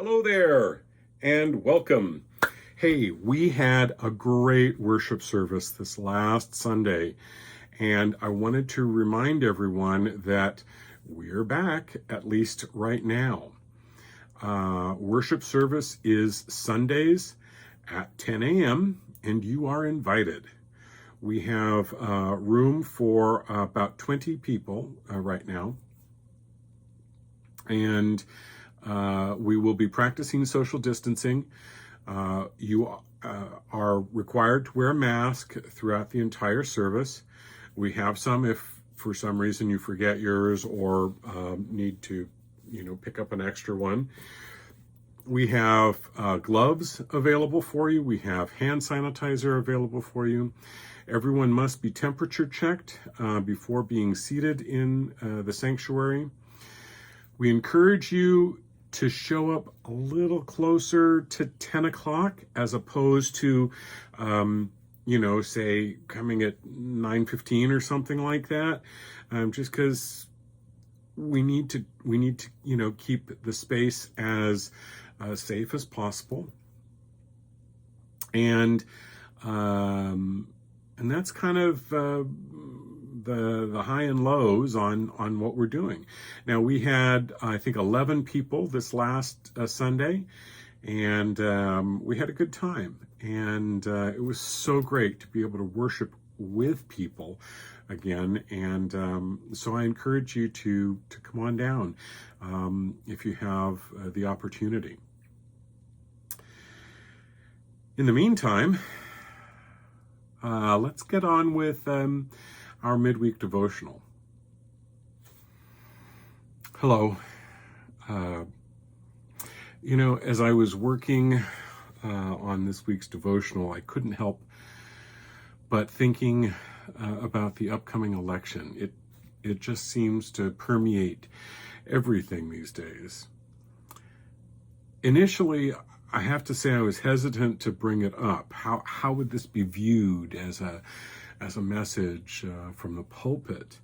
Hello there, and welcome. Hey, we had a great worship service this last Sunday, and I wanted to remind everyone that we're back, at least right now. Worship service is Sundays at 10 a.m., and you are invited. We have room for about 20 people right now, and we will be practicing social distancing. You are required to wear a mask throughout the entire service. We have some if for some reason you forget yours or need to, pick up an extra one. We have gloves available for you. We have hand sanitizer available for you. Everyone must be temperature checked before being seated in the sanctuary. We encourage you to show up a little closer to 10 o'clock as opposed to, say coming at 9:15 or something like that, just because we need to, keep the space as safe as possible. And that's kind of the high and lows on what we're doing. Now, we had, I think, 11 people this last Sunday, and we had a good time. And it was so great to be able to worship with people again. And so I encourage you to come on down if you have the opportunity. In the meantime, let's get on with our Midweek Devotional. Hello. As I was working on this week's devotional, I couldn't help but thinking about the upcoming election. It just seems to permeate everything these days. Initially, I have to say I was hesitant to bring it up. How would this be viewed as a message from the pulpit?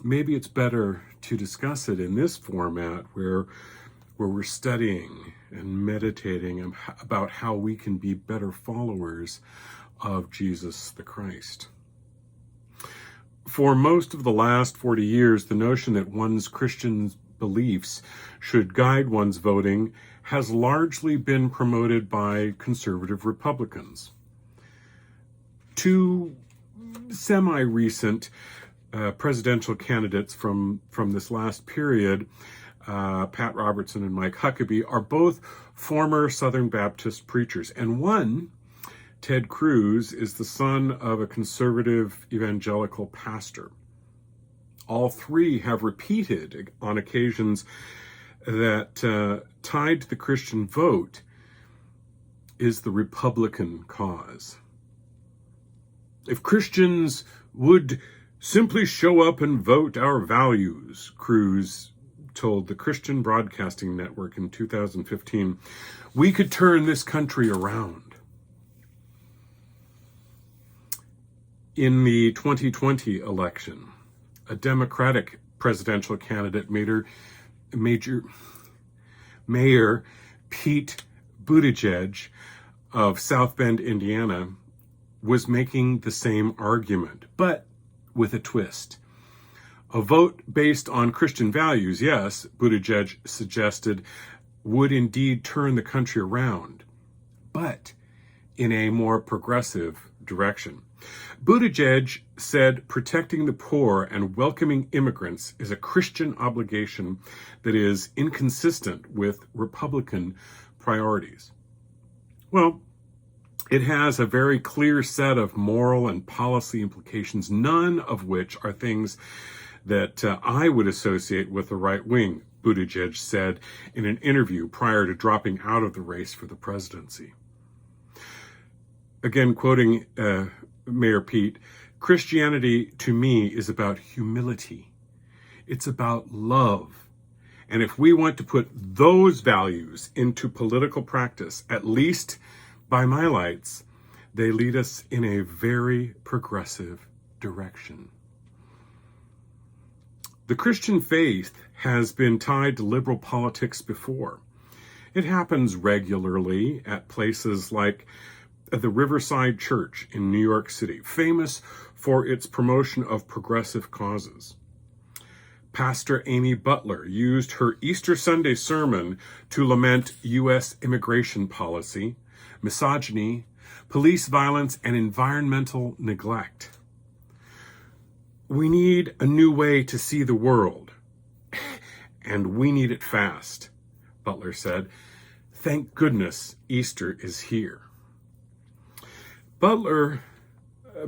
Maybe it's better to discuss it in this format where we're studying and meditating about how we can be better followers of Jesus the Christ. For most of the last 40 years, the notion that one's Christian beliefs should guide one's voting has largely been promoted by conservative Republicans. Two semi-recent presidential candidates from this last period, Pat Robertson and Mike Huckabee, are both former Southern Baptist preachers. And one, Ted Cruz, is the son of a conservative evangelical pastor. All three have repeated on occasions that tied to the Christian vote is the Republican cause. If Christians would simply show up and vote our values, Cruz told the Christian Broadcasting Network in 2015, we could turn this country around. In the 2020 election, a Democratic presidential candidate, Mayor Pete Buttigieg of South Bend, Indiana, was making the same argument, but with a twist. A vote based on Christian values, yes, Buttigieg suggested, would indeed turn the country around, but in a more progressive direction. Buttigieg said protecting the poor and welcoming immigrants is a Christian obligation that is inconsistent with Republican priorities. Well, it has a very clear set of moral and policy implications, none of which are things that I would associate with the right wing, Buttigieg said in an interview prior to dropping out of the race for the presidency. Again, quoting Mayor Pete, Christianity to me is about humility. It's about love. And if we want to put those values into political practice, at least by my lights, they lead us in a very progressive direction. The Christian faith has been tied to liberal politics before. It happens regularly at places like the Riverside Church in New York City, famous for its promotion of progressive causes. Pastor Amy Butler used her Easter Sunday sermon to lament U.S. immigration policy, misogyny, police violence, and environmental neglect. We need a new way to see the world, and we need it fast, Butler said. Thank goodness Easter is here. Butler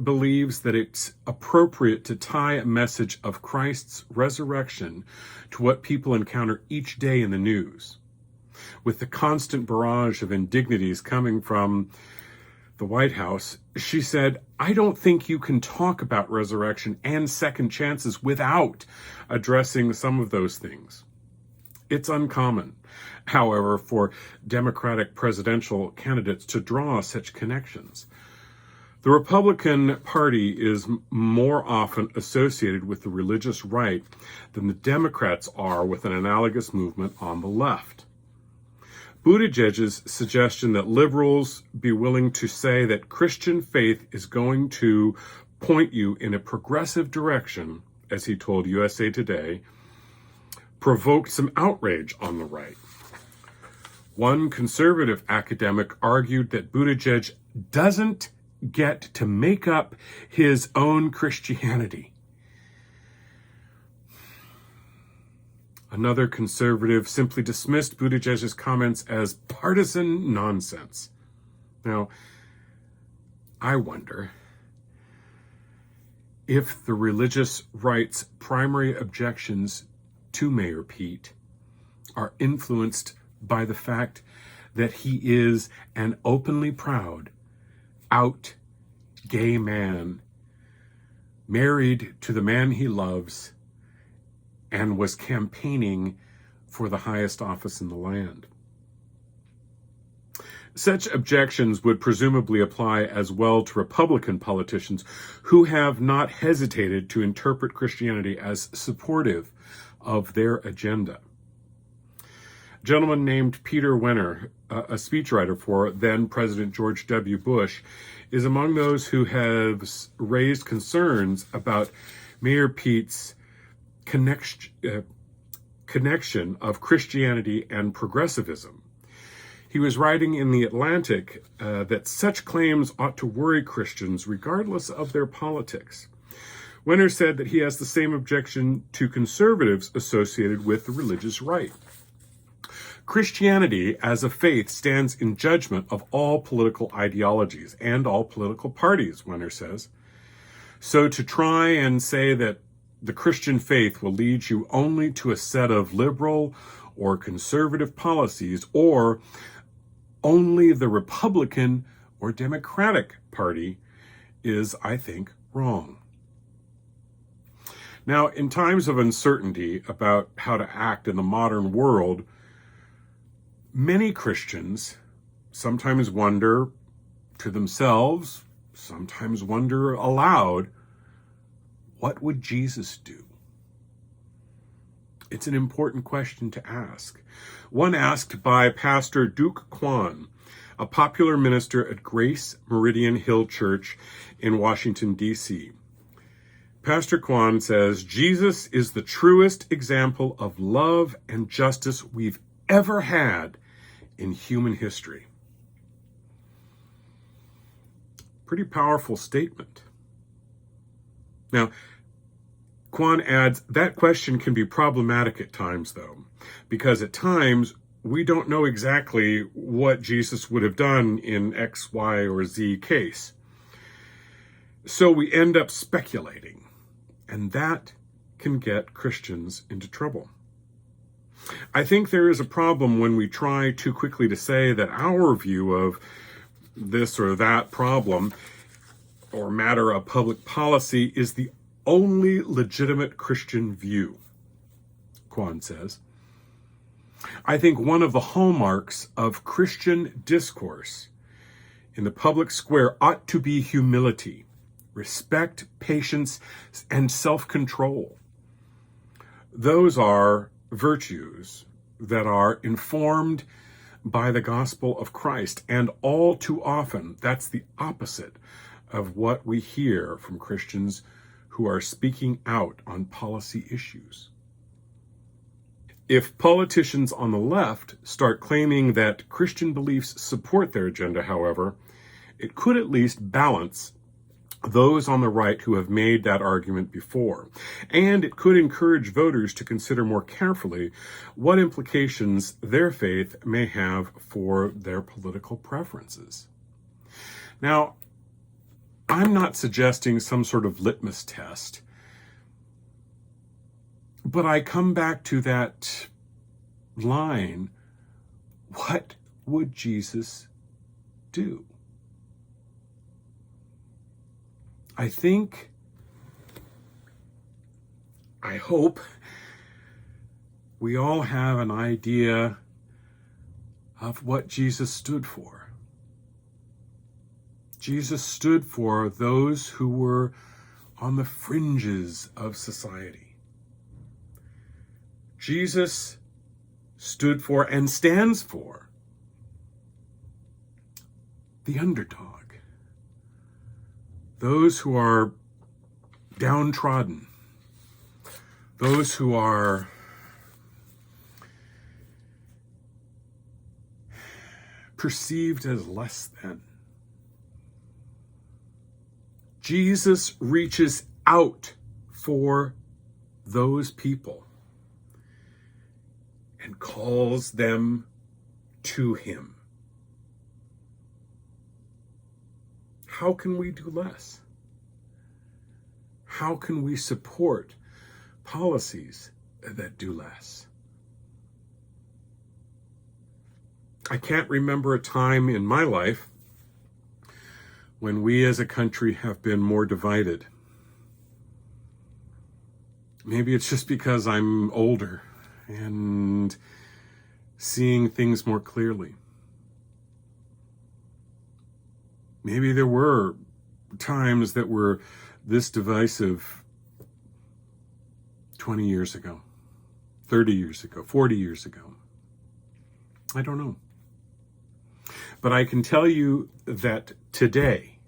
believes that it's appropriate to tie a message of Christ's resurrection to what people encounter each day in the news. With the constant barrage of indignities coming from the White House, she said, I don't think you can talk about resurrection and second chances without addressing some of those things. It's uncommon, however, for Democratic presidential candidates to draw such connections. The Republican Party is more often associated with the religious right than the Democrats are with an analogous movement on the left. Buttigieg's suggestion that liberals be willing to say that Christian faith is going to point you in a progressive direction, as he told USA Today, provoked some outrage on the right. One conservative academic argued that Buttigieg doesn't get to make up his own Christianity. Another conservative simply dismissed Buttigieg's comments as partisan nonsense. Now, I wonder if the religious right's primary objections to Mayor Pete are influenced by the fact that he is an openly proud, out gay man, married to the man he loves, and was campaigning for the highest office in the land. Such objections would presumably apply as well to Republican politicians who have not hesitated to interpret Christianity as supportive of their agenda. A gentleman named Peter Wenner, a speechwriter for then President George W. Bush, is among those who have raised concerns about Mayor Pete's connection of Christianity and progressivism. He was writing in The Atlantic that such claims ought to worry Christians regardless of their politics. Wenner said that he has the same objection to conservatives associated with the religious right. Christianity as a faith stands in judgment of all political ideologies and all political parties, Wenner says. So to try and say that the Christian faith will lead you only to a set of liberal or conservative policies, or only the Republican or Democratic Party, is, I think, wrong. Now, in times of uncertainty about how to act in the modern world, many Christians sometimes wonder to themselves, sometimes wonder aloud, what would Jesus do? It's an important question to ask. One asked by Pastor Duke Kwan, a popular minister at Grace Meridian Hill Church in Washington, D.C. Pastor Kwan says, Jesus is the truest example of love and justice we've ever had in human history. Pretty powerful statement. Now, Kwan adds, that question can be problematic at times, though, because at times we don't know exactly what Jesus would have done in X, Y, or Z case. So we end up speculating, and that can get Christians into trouble. I think there is a problem when we try too quickly to say that our view of this or that problem or matter of public policy is the only legitimate Christian view, Kwan says. I think one of the hallmarks of Christian discourse in the public square ought to be humility, respect, patience, and self-control. Those are virtues that are informed by the gospel of Christ. And all too often, that's the opposite of what we hear from Christians who are speaking out on policy issues. If politicians on the left start claiming that Christian beliefs support their agenda, however, it could at least balance those on the right who have made that argument before. And it could encourage voters to consider more carefully what implications their faith may have for their political preferences. Now, I'm not suggesting some sort of litmus test, but I come back to that line, what would Jesus do? I hope we all have an idea of what Jesus stood for. Jesus stood for those who were on the fringes of society. Jesus stood for and stands for the underdog. Those who are downtrodden, those who are perceived as less than. Jesus reaches out for those people and calls them to him. How can we do less? How can we support policies that do less? I can't remember a time in my life when we as a country have been more divided. Maybe it's just because I'm older and seeing things more clearly. Maybe there were times that were this divisive 20 years ago, 30 years ago, 40 years ago. I don't know. But I can tell you that today,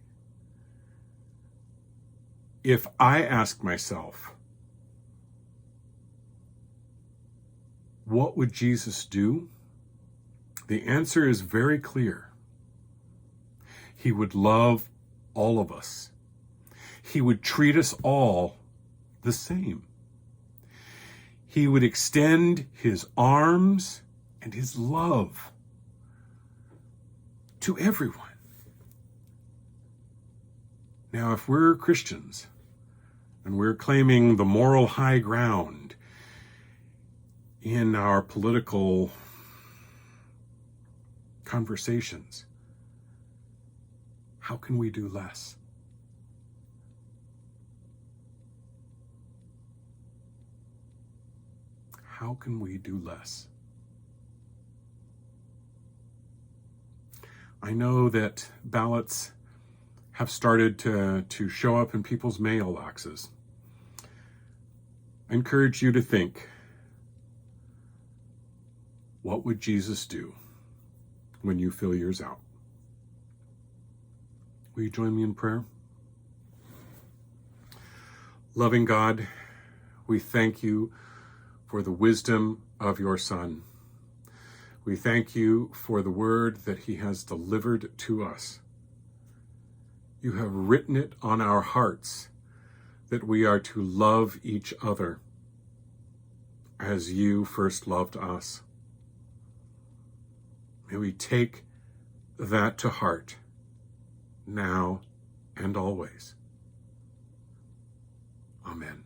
if I ask myself, what would Jesus do? The answer is very clear. He would love all of us. He would treat us all the same. He would extend his arms and his love to everyone. Now, if we're Christians and we're claiming the moral high ground in our political conversations, how can we do less? How can we do less? I know that ballots have started to show up in people's mailboxes. I encourage you to think, what would Jesus do when you fill yours out? Will you join me in prayer? Loving God, we thank you for the wisdom of your Son. We thank you for the word that he has delivered to us. You have written it on our hearts that we are to love each other as you first loved us. May we take that to heart now and always. Amen.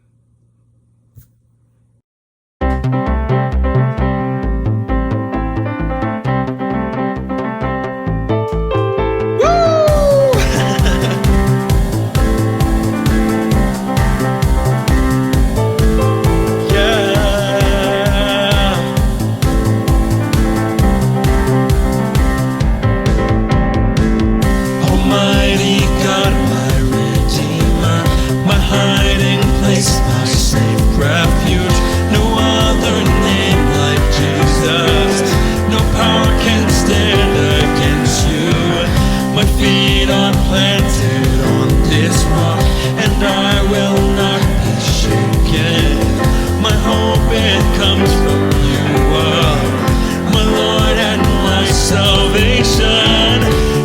Almighty God, my Redeemer, my hiding place. and comes from you alone, my Lord and my salvation.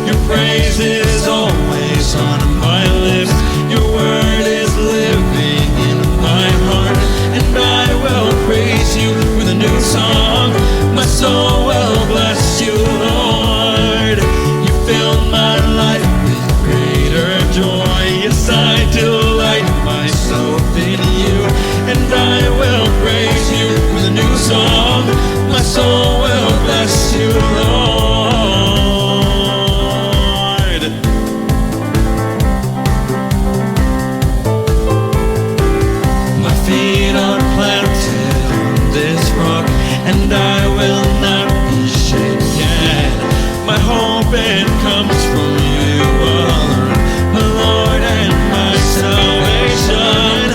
Your praise is always on my lips. Your word is living in my heart, and I will praise you with a new song. My soul will bless you, Lord. You fill my life with greater joy. Yes, I delight myself in you, and I will praise you with a new song. My soul will bless you, Lord. My feet are planted on this rock, and I will not be shaken. My hope it comes from you alone, my Lord and my salvation.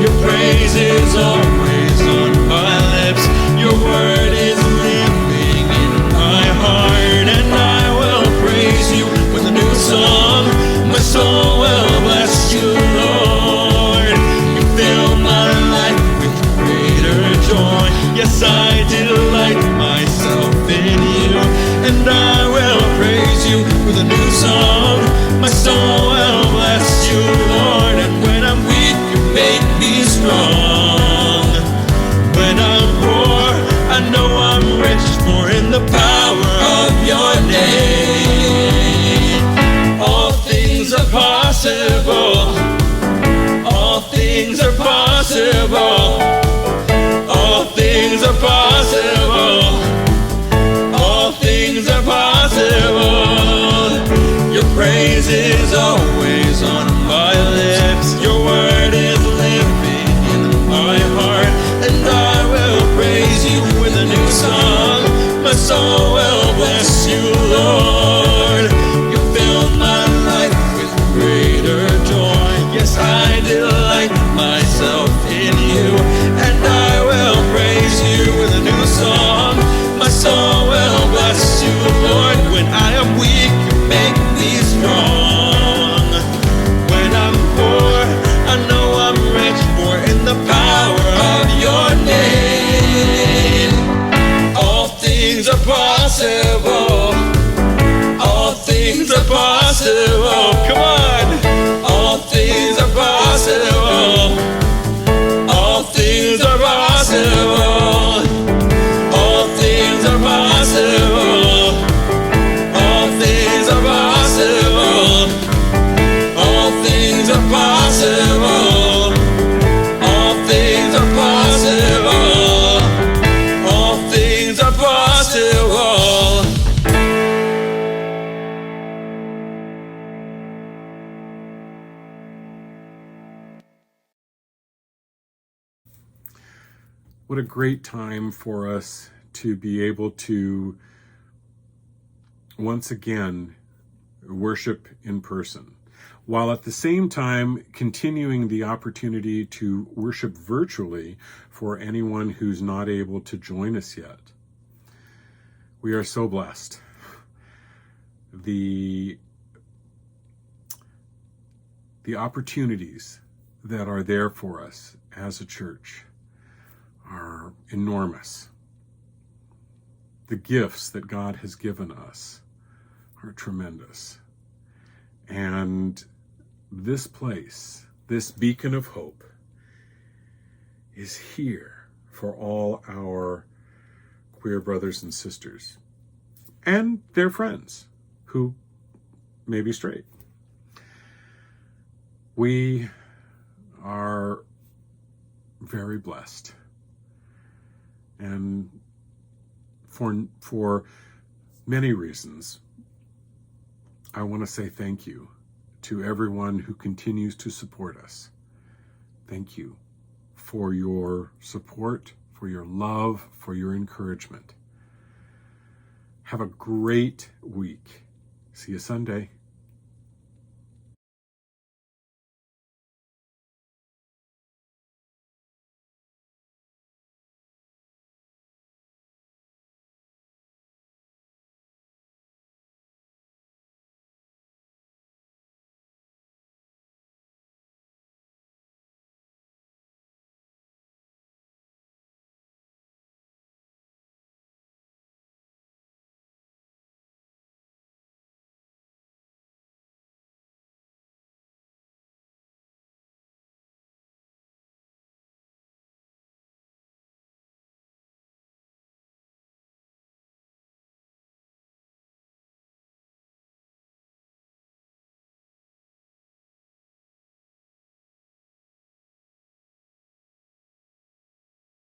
Your praise is always on my lips. Your word is living in my heart, and I will praise you with a new song. My soul will bless you, Lord. You fill my life with greater joy. Yes, I delight myself in you, and I will praise you with a new song. My soul will bless you, Lord. And when I'm weak, you make me strong. When I'm poor, I know I'm rich, for in the power of your name, all things are possible. All things are possible. All things are possible. All things are possible. Your praise is always on my lips. Your word is living in my heart, and I will praise you with a new song. My soul will bless you, Lord. You fill my life with greater joy. Yes, I delight myself in you, and I will praise you with a new song. My soul will bless you, Lord. When I am weak, you make me strong. When I'm poor, I know I'm rich, for in the power of your name, all things are possible. All things are possible. Come on. All things are possible. All things are possible. All things are possible. All things are possible. All things are possible. All things are possible. All things are possible. What a great time for us to be able to once again worship in person, while at the same time continuing the opportunity to worship virtually for anyone who's not able to join us yet. We are so blessed. The opportunities that are there for us as a church are enormous. The gifts that God has given us are tremendous. And this place, this beacon of hope, is here for all our queer brothers and sisters and their friends who may be straight. We are very blessed. And for many reasons, I want to say thank you to everyone who continues to support us. Thank you for your support, for your love, for your encouragement. Have a great week. See you Sunday.